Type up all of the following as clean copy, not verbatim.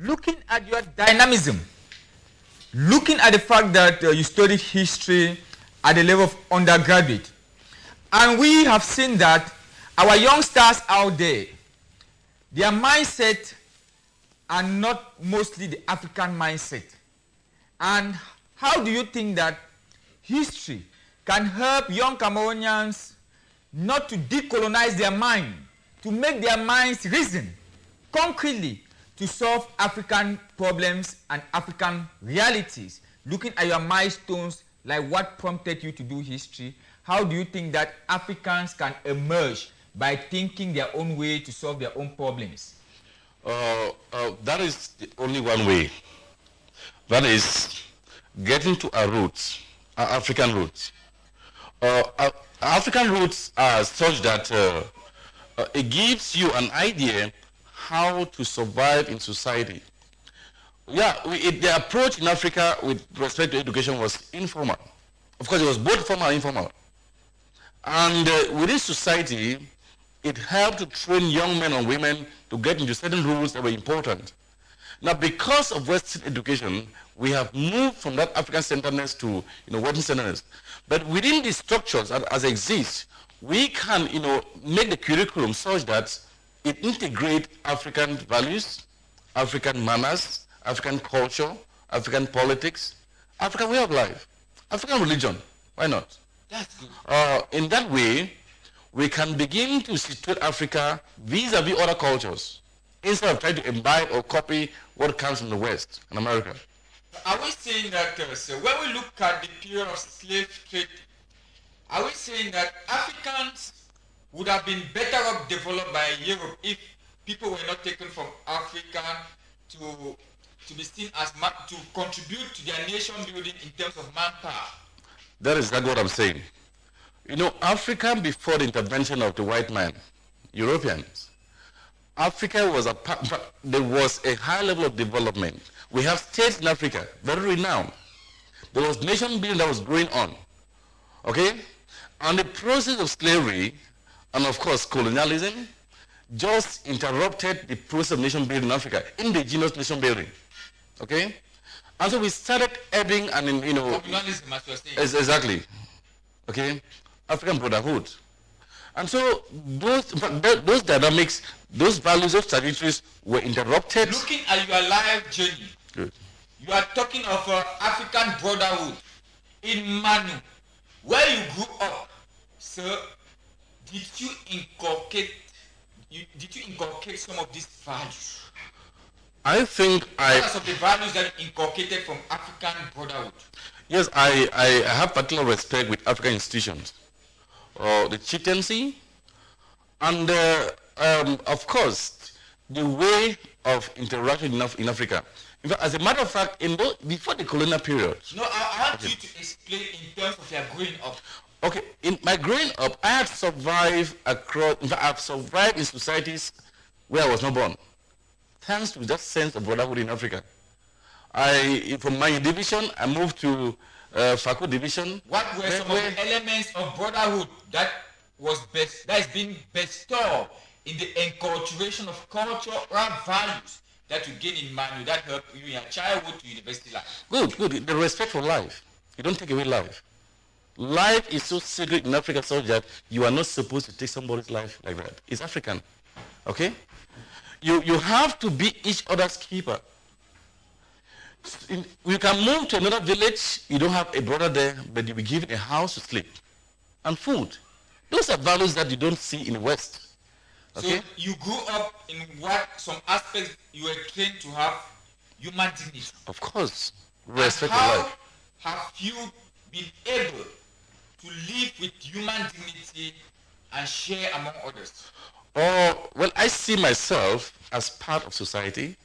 looking at your dynamism, looking at the fact that you studied history at the level of undergraduate, and we have seen that our youngsters out there, their mindset are not mostly the African mindset. And how do you think that history can help young Cameroonians not to decolonize their mind, to make their minds reason concretely to solve African problems and African realities? Looking at your milestones, like what prompted you to do history, how do you think that Africans can emerge by thinking their own way to solve their own problems? That is the only one way. That is getting to our roots, our African roots. Our African roots are such that it gives you an idea how to survive in society. Yeah, the approach in Africa with respect to education was informal. Of course, it was both formal and informal. And within society, it helped to train young men and women to get into certain rules that were important. Now, because of Western education, we have moved from that African-centeredness to Western-centeredness. But within these structures as exist, we can make the curriculum such that it integrates African values, African manners, African culture, African politics, African way of life, African religion. Why not? That's good. In that way, we can begin to situate Africa vis-a-vis other cultures instead of trying to imbibe or copy what comes from the West and America. Are we saying that, sir, when we look at the period of slave trade, are we saying that Africans would have been better off developed by Europe if people were not taken from Africa to be seen as to contribute to their nation building in terms of manpower? That is exactly what I'm saying. Africa before the intervention of the white man, Europeans, Africa was there was a high level of development. We have states in Africa, very renowned. There was nation building that was going on. Okay? And the process of slavery and of course colonialism just interrupted the process of nation building in Africa, indigenous nation building. Okay? And so we started ebbing and colonialism, as you're saying. Exactly. Okay? African Brotherhood. And so those dynamics, those values, those trajectories were interrupted. Looking at your life journey, good. You are talking of African Brotherhood in Manu. Where you grew up, sir, did you inculcate some of these values? I think what are some of the values that you inculcated from African Brotherhood? Yes, I have particular respect with African institutions. The chieftaincy, and of course, the way of interaction in Africa. In fact, as a matter of fact, before the colonial period. No, I want you to explain in terms of your growing up. Okay, in my growing up, I had survived I've survived in societies where I was not born, thanks to that sense of brotherhood in Africa. From my division, I moved to Faku division. What were some of the elements of brotherhood that is being bestowed in the enculturation of cultural values that you gain in Manu that help you in your childhood to university life? Good. The respect for life. You don't take away life. Life is so sacred in Africa so that you are not supposed to take somebody's life like that. It's African. Okay? You have to be each other's keeper. You can move to another village, you don't have a brother there, but you'll be given a house to sleep and food. Those are values that you don't see in the West. Okay? So you grew up in what some aspects you were trained to have human dignity. Of course. Respect for how life. Have you been able to live with human dignity and share among others? Well, I see myself as part of society,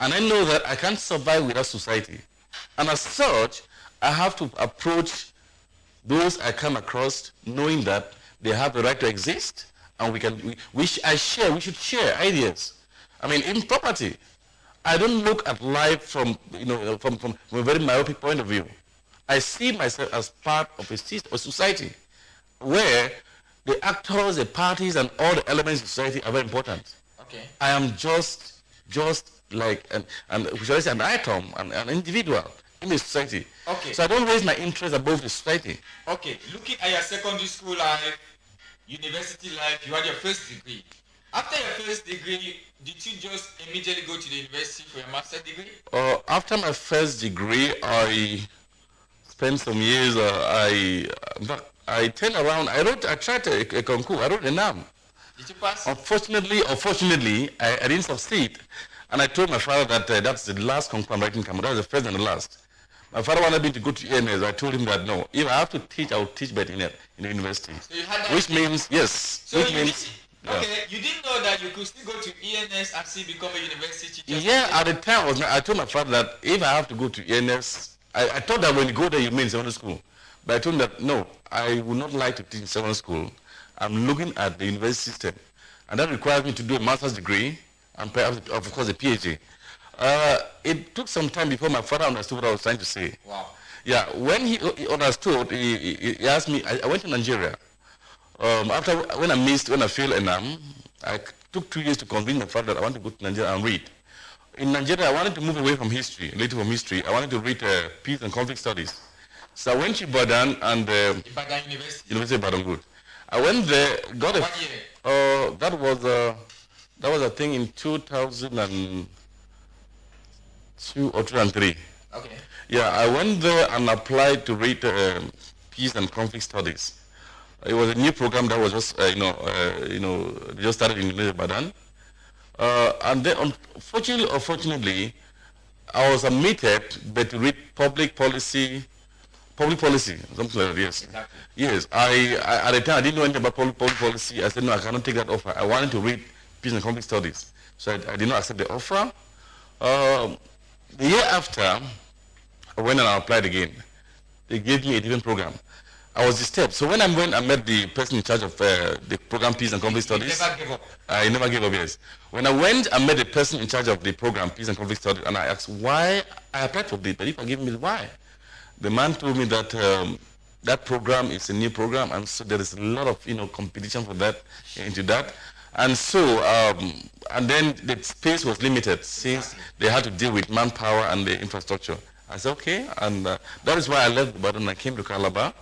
and I know that I can't survive without society. And as such, I have to approach those I come across knowing that they have the right to exist, and we should share ideas. I mean, in property, I don't look at life from a very myopic point of view. I see myself as part of a society where the actors, the parties, and all the elements of society are very important. Okay. I am just like and shall I say an atom, an individual in the society. Okay. So I don't raise my interest above the society. Okay. Looking at your secondary school life, university life, you had your first degree. After your first degree, did you just immediately go to the university for your master's degree? After my first degree, I spent some years. I turned around. I tried a concours. I wrote an exam. Did you pass? Unfortunately, I didn't succeed. And I told my father that that's the last concours I'm writing in Cameroon. That was the first and the last. My father wanted me to go to ENS. I told him that no, if I have to teach, I will teach better in the university. So you had that. Which means, yes. So which you means, okay, you didn't know that you could still go to ENS and still become a university teacher? Yeah, at the time I told my father that if I have to go to ENS, I thought that when you go there you mean secondary school. But I told him that no, I would not like to teach in secondary school. I'm looking at the university system. And that requires me to do a master's degree and perhaps, of course, a PhD. It took some time before my father understood what I was trying to say. Wow. Yeah, when he understood, he asked me, I went to Nigeria. When I failed ENAM, I took 2 years to convince my father that I want to go to Nigeria and read. In Nigeria, I wanted to move away from history, later from history. I wanted to read peace and conflict studies. So I went to Ibadan and Ibadan University. University of Brotherhood. I went there, got a... What year? That was a thing in 2002 or 2003. Okay. Yeah, I went there and applied to read peace and conflict studies. It was a new program that was just, just started in Ibadan. And then, unfortunately, I was admitted, but to read public policy, something like that, yes. Exactly. Yes, at the time, I didn't know anything about public policy. I said, no, I cannot take that offer. I wanted to read peace and conflict studies. So I did not accept the offer. The year after, I went and I applied again. They gave me a different program. I was disturbed. So when I went and met the person in charge of the program Peace and Conflict Studies. You never gave up? I never gave up, yes. When I went and met the person in charge of the program Peace and Conflict Studies, and I asked why I applied for this, but if I give me why. The man told me that that program is a new program, and so there is a lot of competition for that, into that. And so, and then the space was limited since they had to deal with manpower and the infrastructure. I said, okay, and that is why I left Ibadan and I came to Calabar.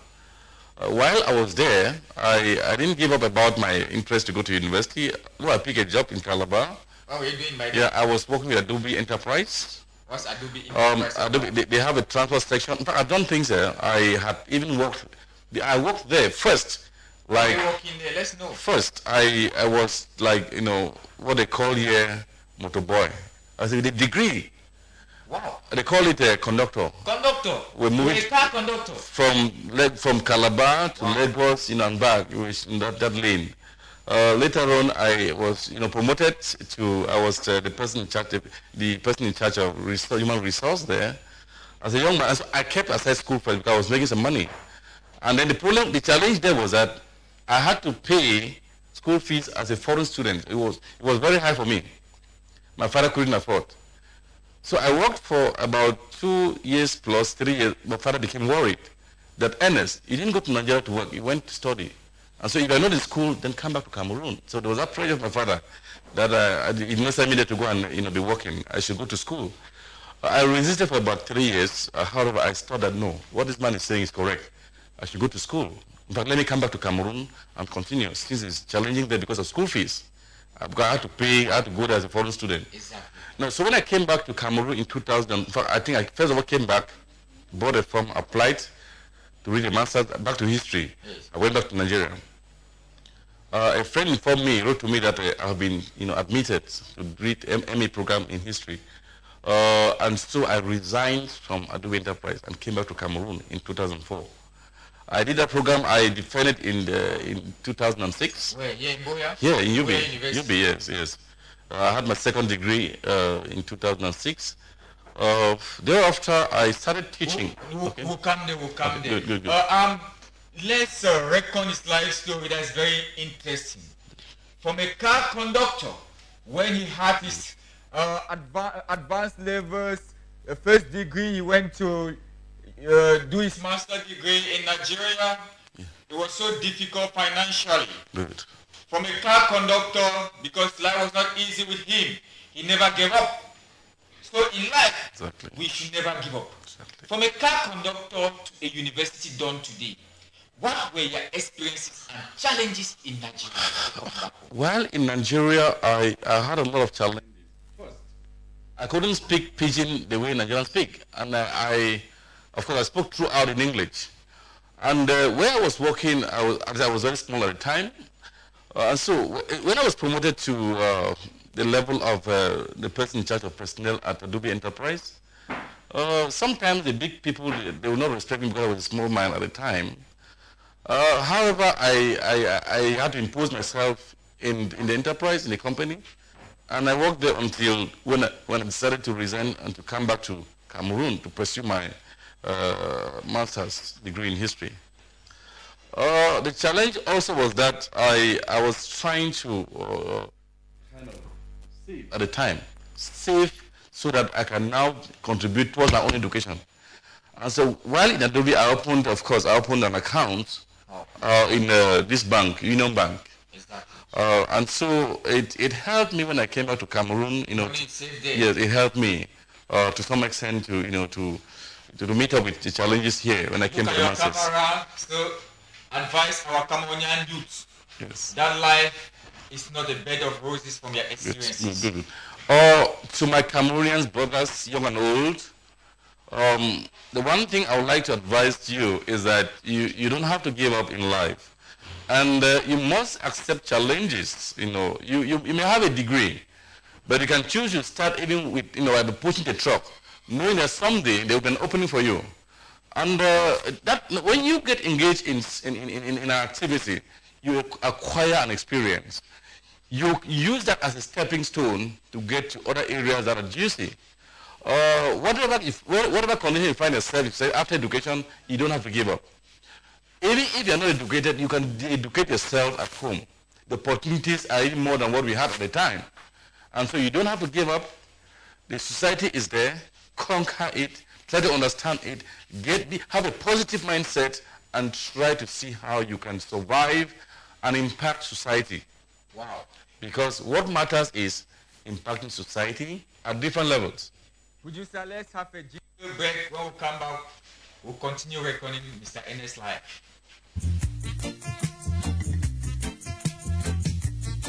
While I was there, I didn't give up about my interest to go to university. Well, I picked a job in Calabar. What were you doing by then? Yeah, I was working with Adobe Enterprise. What's Adobe Enterprise? Adobe, they have a transport section. In fact, I've done things there. I had even worked. I worked there first. Like, why are you working there? Let's know. First, I was like, what they call here, motor boy. I said, the degree. Wow. They call it a conductor. Conductor. We're moving a car conductor. From Calabar to Lagos, and back, in that lane. Later on, I was, promoted to. I was the person in charge, of human resource there. As a young man, so I kept aside school for because I was making some money. And then the challenge there was that I had to pay school fees as a foreign student. It was very high for me. My father couldn't afford. So I worked for about 2 years plus 3 years. My father became worried that Ernest, you didn't go to Nigeria to work, you went to study. And so if you're not in school, then come back to Cameroon. So there was that pressure of my father that he didn't send me there to go and be working. I should go to school. I resisted for about 3 years. However, I thought that no, what this man is saying is correct. I should go to school. In fact, let me come back to Cameroon and continue. Since it's challenging there because of school fees. I had to pay, I had to go there as a foreign student. Exactly. No, so when I came back to Cameroon in 2000, in fact, I think I first of all came back, bought a form, applied to read a master's, back to history. Yes. I went back to Nigeria. A friend informed me, wrote to me that I have been, admitted to read MA program in history. And so I resigned from Adobe Enterprise and came back to Cameroon in 2004. I did that program. I defended in 2006. Where? Here in Buea? Yeah, in UB. Buea University. Yes. I had my second degree in 2006. Thereafter, I started teaching. We'll come there. Good. Let's reckon his life story. That's very interesting. From a car conductor, when he had his advanced levels, first degree, he went to do his master's degree in Nigeria. Yeah. It was so difficult financially. Good. From a car conductor, because life was not easy with him, he never gave up. So in life, Exactly. we should never give up. Exactly. From a car conductor to a university done today, what were your experiences and challenges in Nigeria? Well, in Nigeria, I had a lot of challenges. First, I couldn't speak Pidgin the way Nigerians speak. And of course, I spoke throughout in English. And where I was working, I was very small at the time. So when I was promoted to the level of the person in charge of personnel at Adobe Enterprise, sometimes the big people, they will not respect me because I was a small man at the time. However, I had to impose myself in the enterprise, in the company, and I worked there until when I decided to resign and to come back to Cameroon to pursue my master's degree in history. The challenge also was that I was trying to kind of save at the time, save so that I can now contribute towards my own education. And so while in Adobe, I opened an account in this bank, Union Bank. Exactly. And so it helped me when I came back to Cameroon. Yes, it helped me to some extent to meet up with the challenges here when I came to the masters. So advise our Cameroonian youth. Yes. That life is not a bed of roses from your experiences. Good. To my Cameroonian brothers, young and old, the one thing I would like to advise you is that you don't have to give up in life. And you must accept challenges. You may have a degree, but you can choose to start even with, by pushing the truck, knowing that someday there will be an opening for you. And that when you get engaged in an activity, you acquire an experience. You use that as a stepping stone to get to other areas that are juicy. Whatever condition you find yourself, you say after education, you don't have to give up. Even if you're not educated, you can educate yourself at home. The opportunities are even more than what we had at the time. And so you don't have to give up. The society is there. Conquer it. Try to understand it. Have a positive mindset and try to see how you can survive and impact society. Wow. Because what matters is impacting society at different levels. Producer, let's have a jingle break. When we come back, we'll continue recording Mr. Ernest's life.